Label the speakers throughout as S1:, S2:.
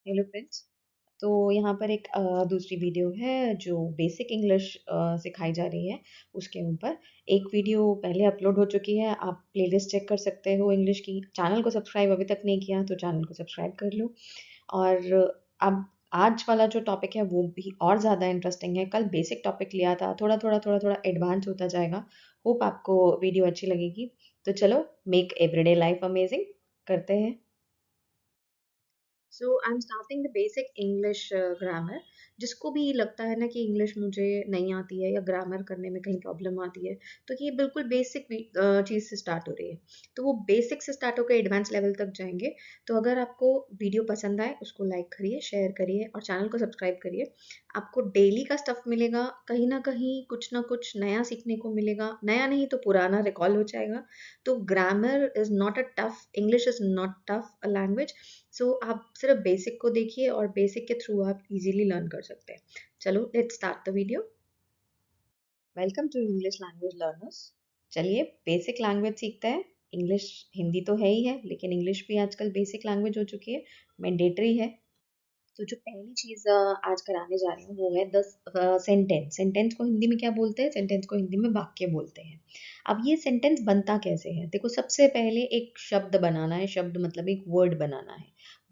S1: Hello friends. तो यहाँ पर एक दूसरी वीडियो है जो बेसिक इंग्लिश सिखाई जा रही है उसके ऊपर। एक वीडियो पहले अपलोड हो चुकी है, आप प्लेलिस्ट चेक कर सकते हो इंग्लिश की। चैनल को सब्सक्राइब अभी तक नहीं किया तो चैनल को सब्सक्राइब कर लो। और अब आज वाला जो टॉपिक है वो भी और ज़्यादा इंटरेस्टिंग है। कल बेसिक टॉपिक लिया था, थोड़ा एडवांस होता जाएगा। होप आपको वीडियो अच्छी लगेगी। तो चलो, मेक एवरीडे लाइफ अमेजिंग करते हैं। So I am starting the basic English grammar. जिसको भी लगता है ना कि इंग्लिश मुझे नहीं आती है या ग्रामर करने में कहीं प्रॉब्लम आती है, तो ये बिल्कुल बेसिक चीज़ से स्टार्ट हो रही है। तो वो बेसिक से स्टार्ट होकर एडवांस लेवल तक जाएंगे। तो अगर आपको वीडियो पसंद आए उसको लाइक करिए, शेयर करिए और चैनल को सब्सक्राइब करिए। आपको डेली का स्टफ मिलेगा, कहीं ना कुछ नया सीखने को मिलेगा। नया नहीं तो पुराना रिकॉल हो जाएगा। तो grammar is not a tough, English is not tough a language. So आप सिर्फ बेसिक को देखिए और बेसिक के थ्रू आप इजीली लर्न कर सकते हैं। चलो, let's start the video. Welcome to English language learners. चलिए, बेसिक लैंग्वेज सीखते हैं। इंग्लिश, हिंदी तो है ही है, लेकिन इंग्लिश भी आजकल बेसिक लैंग्वेज हो चुकी है, मैंडेटरी है। तो जो पहली चीज आज कराने जा रही हूँ वो है दस सेंटेंस। सेंटेंस को हिंदी में क्या बोलते हैं? सेंटेंस को हिंदी में वाक्य बोलते हैं। अब ये सेंटेंस बनता कैसे है? देखो, सबसे पहले एक शब्द बनाना है। शब्द मतलब एक वर्ड बनाना है।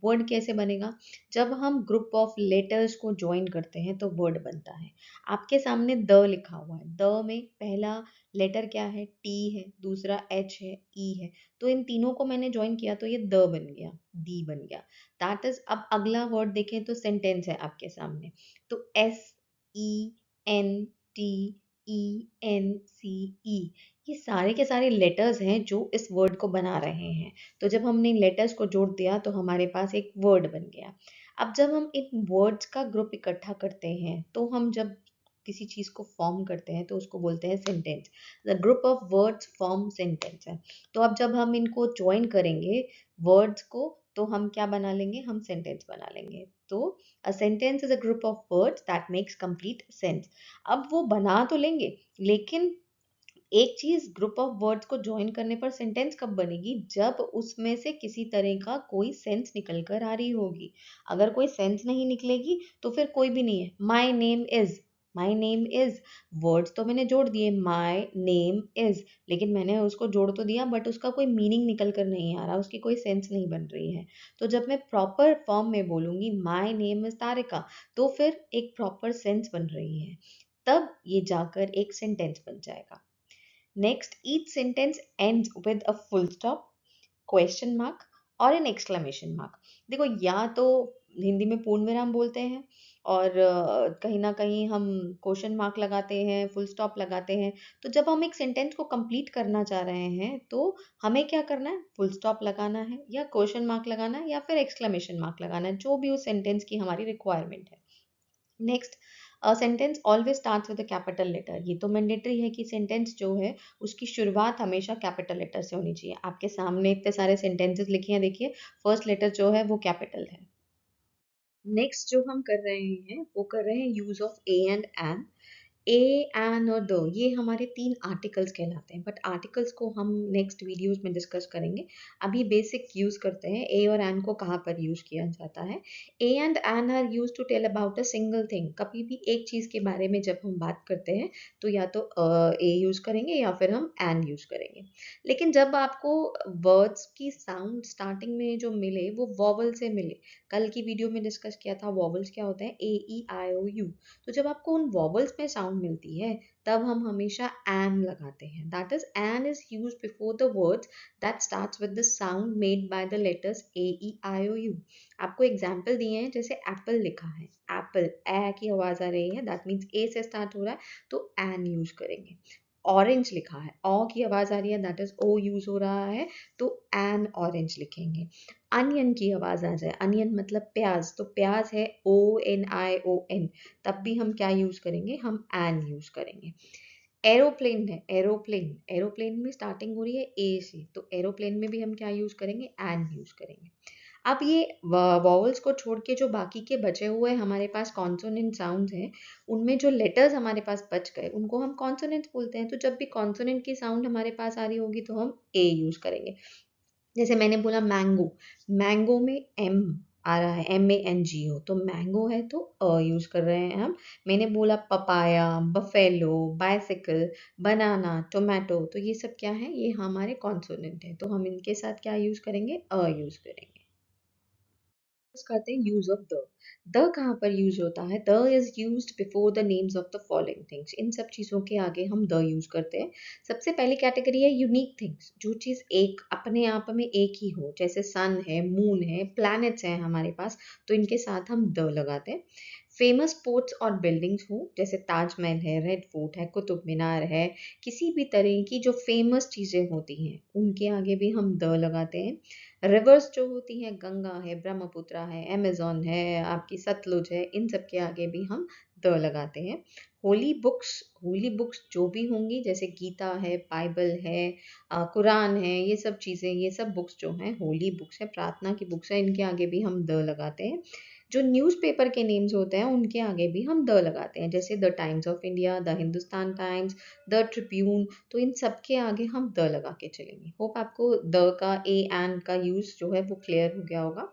S1: वर्ड कैसे बनेगा? जब हम ग्रुप ऑफ लेटर्स को ज्वाइन करते हैं तो वर्ड बनता है। आपके सामने द लिखा हुआ है। द में पहला लेटर क्या है? टी है, दूसरा एच है, ई है। तो इन तीनों को मैंने ज्वाइन किया तो ये द बन गया, दी बन गया। दैट इज, अब अगला वर्ड देखें तो सेंटेंस है आपके सामने। तो S E N T E N C E, ये सारे के सारे लेटर्स हैं जो इस वर्ड को बना रहे हैं। तो जब हमने इन लेटर्स को जोड़ दिया तो हमारे पास एक वर्ड बन गया। अब जब हम इन वर्ड्स का ग्रुप इकट्ठा करते हैं तो हम जब किसी चीज को फॉर्म करते हैं तो उसको बोलते हैं sentence. The group of words form sentence है। तो अब जब हम इनको ज्वाइन करेंगे वर्ड्स को, तो हम क्या बना लेंगे? हम सेंटेंस बना लेंगे। तो a sentence is a group of words that makes complete sense. अब वो बना तो लेंगे, लेकिन एक चीज, ग्रुप ऑफ वर्ड्स को ज्वाइन करने पर सेंटेंस कब बनेगी? जब उसमें से किसी तरह का कोई सेंस निकल कर आ रही होगी। अगर कोई सेंस नहीं निकलेगी तो फिर कोई भी नहीं है। My name is, my name is, words तो मैंने जोड़ दिए, माई नेम इज, लेकिन मैंने उसको जोड़ तो दिया बट उसका कोई मीनिंग निकल कर नहीं आ रहा, उसकी कोई सेंस नहीं बन रही है। तो जब मैं प्रॉपर फॉर्म में बोलूंगी माई नेम इज तारिका, तो फिर एक प्रॉपर सेंस बन रही है। तब ये जाकर एक सेंटेंस बन जाएगा। Next, each sentence ends with a full stop, question mark और एन एक्सक्लेमेशन मार्क। देखो, या तो हिंदी में पूर्ण विराम बोलते हैं और कहीं ना कहीं हम क्वेश्चन मार्क लगाते हैं, फुल स्टॉप लगाते हैं। तो जब हम एक सेंटेंस को कंप्लीट करना चाह रहे हैं तो हमें क्या करना है? फुल स्टॉप लगाना है या क्वेश्चन मार्क लगाना है या फिर एक्सक्लेमेशन मार्क लगाना है, जो भी उस सेंटेंस की हमारी रिक्वायरमेंट है। Next, sentence always starts with a capital letter. ये तो मैंडेटरी है कि सेंटेंस जो है उसकी शुरुआत हमेशा कैपिटल लेटर से होनी चाहिए। आपके सामने इतने सारे सेंटेंसेस लिखे हैं, देखिए फर्स्ट लेटर जो है वो कैपिटल है। नेक्स्ट जो हम कर रहे हैं वो कर रहे हैं use of a and an. A, an और द, ये हमारे तीन आर्टिकल्स कहलाते हैं, बट आर्टिकल्स को हम नेक्स्ट वीडियोस में डिस्कस करेंगे। अभी बेसिक यूज करते हैं। ए और एन को कहाँ पर यूज किया जाता है? A and an are use to tell about a single thing. कभी भी एक चीज के बारे में जब हम बात करते हैं तो या तो ए यूज करेंगे या फिर हम एन यूज करेंगे। लेकिन जब आपको वर्ड्स की साउंड स्टार्टिंग में जो मिले वो वॉवल से मिले, कल की वीडियो में डिस्कस किया था वॉवल्स क्या होते हैं, ए ई आई ओ यू। तो जब आपको उन वॉवल्स में साउंड मिलती है तब हम हमेशा एन लगाते हैं। That is, an is use before the words that starts with the sound made by the letters A E I O U. आपको एग्जाम्पल दिए हैं, जैसे एप्पल लिखा है, एप्पल ए की आवाज आ रही है, दैट मीन्स ए से स्टार्ट हो रहा है, तो एन यूज करेंगे। ऑरेंज लिखा है, ओ की आवाज आ रही है, दैट इज ओ यूज हो रहा है, तो एन ऑरेंज लिखेंगे। अनियन की आवाज आ जाए, अनियन मतलब प्याज, तो प्याज है ओ एन आई ओ एन, तब भी हम क्या यूज करेंगे? हम एन यूज करेंगे। एरोप्लेन है, एरोप्लेन, एरोप्लेन में स्टार्टिंग हो रही है ए से, तो एरोप्लेन में भी हम क्या यूज करेंगे? एन यूज करेंगे। अब ये वॉवल्स को छोड़ के जो बाकी के बचे हुए हमारे पास कॉन्सोनेंट साउंड्स हैं, उनमें जो लेटर्स हमारे पास बच गए उनको हम कॉन्सोनेंट्स बोलते हैं। तो जब भी कॉन्सोनेंट की साउंड हमारे पास आ रही होगी तो हम ए यूज करेंगे। जैसे मैंने बोला मैंगो, मैंगो में एम आ रहा है, MANGO, तो मैंगो है तो यूज कर रहे हैं हम। मैंने बोला पपाया, बफेलो, बाइसिकल, बनाना, टोमेटो, तो ये सब क्या है, ये हमारे कॉन्सोनेंट है, तो हम इनके साथ क्या यूज करेंगे, यूज करेंगे। करते हैं यूज ऑफ द कहाँ पर यूज होता है, the is used before the names of the following things, इन सब चीजों के आगे हम द यूज करते हैं। सबसे पहली कैटेगरी है यूनिक थिंग्स, जो चीज एक अपने आप में एक ही हो, जैसे सन है, मून है, प्लैनेट्स हैं हमारे पास, तो इनके साथ हम द लगाते हैं। फेमस स्पोर्ट्स और बिल्डिंग्स हो, जैसे ताजमहल है, रेड फोर्ट है, कुतुब मीनार है, किसी भी तरह की जो फेमस चीजें होती हैं उनके आगे भी हम द लगाते हैं। रिवर्स जो होती हैं, गंगा है, ब्रह्मपुत्र है, अमेजोन है, आपकी सतलुज है, इन सब के आगे भी हम द लगाते हैं। होली बुक्स जो भी होंगी, जैसे गीता है, बाइबल है, कुरान है, ये सब चीज़ें, ये सब बुक्स जो हैं होली बुक्स है, प्रार्थना की बुक्स है, इनके आगे भी हम द लगाते हैं। जो न्यूज़पेपर के नेम्स होते हैं उनके आगे भी हम द लगाते हैं, जैसे the times of India, the Hindustan times, the Tribune, तो इन सब के आगे हम द लगा के चलेंगे। होप आपको द का, ए एंड का यूज जो है वो क्लियर हो गया होगा।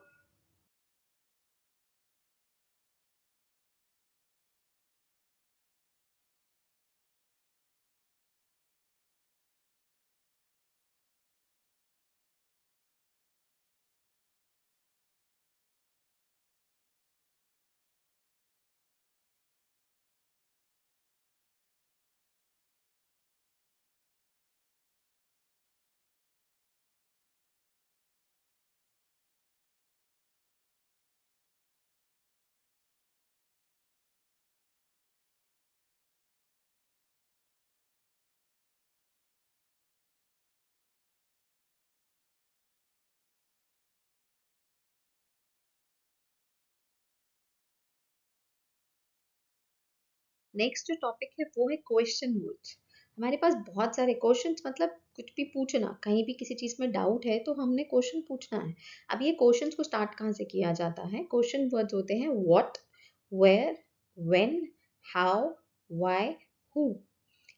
S1: नेक्स्ट जो टॉपिक है वो है क्वेश्चन वर्ड्स। हमारे पास बहुत सारे क्वेश्चंस, मतलब कुछ भी पूछना, कहीं भी किसी चीज में डाउट है तो हमने क्वेश्चन पूछना है। अब ये क्वेश्चंस को स्टार्ट कहाँ से किया जाता है, क्वेश्चन वर्ड्स होते हैं what, where, when, how, why, who,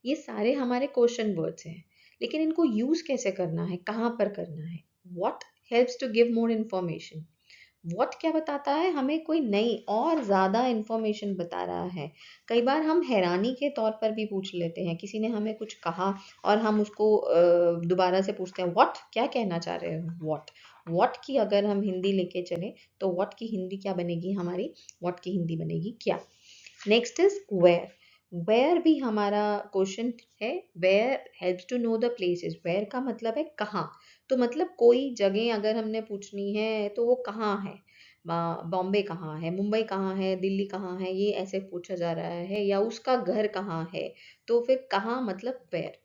S1: ये सारे हमारे क्वेश्चन वर्ड्स हैं। लेकिन इनको यूज कैसे करना है, कहाँ पर करना है। What helps to give more information. What क्या बताता है, हमें कोई नई और ज़्यादा इन्फॉर्मेशन बता रहा है। कई बार हम हैरानी के तौर पर भी पूछ लेते हैं, किसी ने हमें कुछ कहा और हम उसको दोबारा से पूछते हैं, व्हाट क्या कहना चाह रहे हो, व्हाट। व्हाट की अगर हम हिंदी लेके चलें तो व्हाट की हिंदी क्या बनेगी हमारी, व्हाट की हिंदी बनेगी क्या। Next is where. वेयर भी हमारा क्वेश्चन है। Where helps to know the places, where का मतलब है कहाँ, तो मतलब कोई जगह अगर हमने पूछनी है तो वो कहाँ है, बॉम्बे कहाँ है, मुंबई कहाँ है, दिल्ली कहाँ है, ये ऐसे पूछा जा रहा है, या उसका घर कहाँ है, तो फिर कहाँ मतलब where.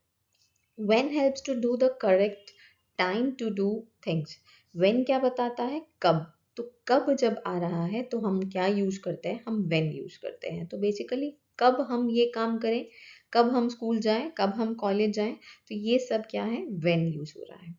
S1: when helps to do the correct time to do things। when क्या बताता है, कब, तो कब जब आ रहा है तो हम क्या यूज करते हैं, हम when यूज करते हैं। तो बेसिकली कब हम ये काम करें, कब हम स्कूल जाएं, कब हम कॉलेज जाएं, तो ये सब क्या है, when यूज हो रहा है।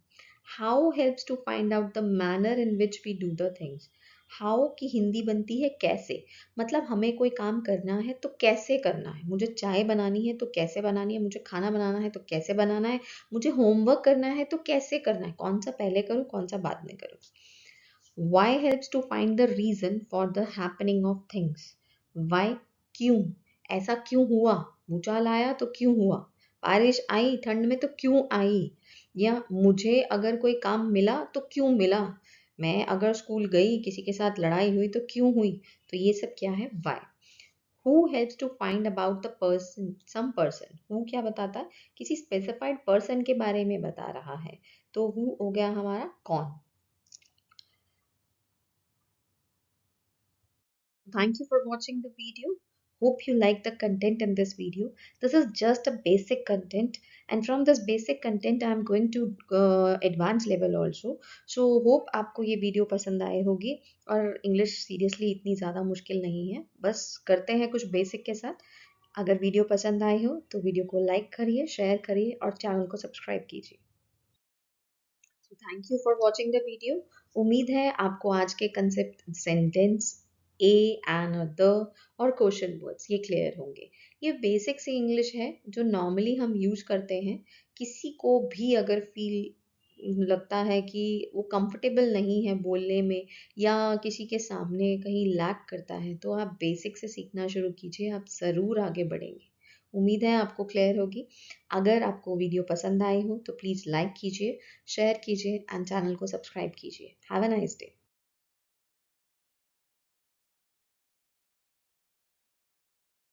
S1: How helps to find out the manner in which we do the things. How की हिंदी बनती है कैसे, मतलब हमें कोई काम करना है तो कैसे करना है, मुझे चाय बनानी है तो कैसे बनानी है, मुझे खाना बनाना है तो कैसे बनाना है, मुझे होमवर्क करना है तो कैसे करना है, कौन सा पहले करूँ कौन सा बाद में करूँ। Why helps to find the reason for the happening of things. Why, क्यों, ऐसा क्यों हुआ, भूचाल आया तो क्यों हुआ, बारिश आई ठंड में तो क्यों आई, या मुझे अगर कोई काम मिला तो क्यों मिला, मैं अगर स्कूल गई किसी के साथ लड़ाई हुई तो क्यों हुई, तो ये सब क्या है, why. Who helps to find about the person, some person, who क्या बताता है, किसी स्पेसिफाइड पर्सन के बारे में बता रहा है, तो हु हो गया हमारा कौन। Thank you for watching the video. Hope you like the content in this video. This is just a basic content, and from this basic content I am going to advanced level also. So hope आपको ये video पसंद आए होगी, और English seriously इतनी ज़्यादा मुश्किल नहीं है, बस करते हैं कुछ बेसिक के साथ। अगर वीडियो पसंद आई हो तो वीडियो को लाइक करिए, शेयर करिए और चैनल को सब्सक्राइब कीजिए। So thank you for watching the video. उम्मीद है आपको आज के concept, sentence, A and the और क्वेश्चन वर्ड्स ये क्लियर होंगे। ये बेसिक सी इंग्लिश है जो नॉर्मली हम यूज करते हैं। किसी को भी अगर फील लगता है कि वो कंफर्टेबल नहीं है बोलने में या किसी के सामने कहीं लैक करता है, तो आप बेसिक से सीखना शुरू कीजिए, आप ज़रूर आगे बढ़ेंगे। उम्मीद है आपको क्लियर होगी। अगर आपको वीडियो पसंद आई हो तो प्लीज़ लाइक कीजिए, शेयर कीजिए एंड चैनल को सब्सक्राइब कीजिए। Have a nice day.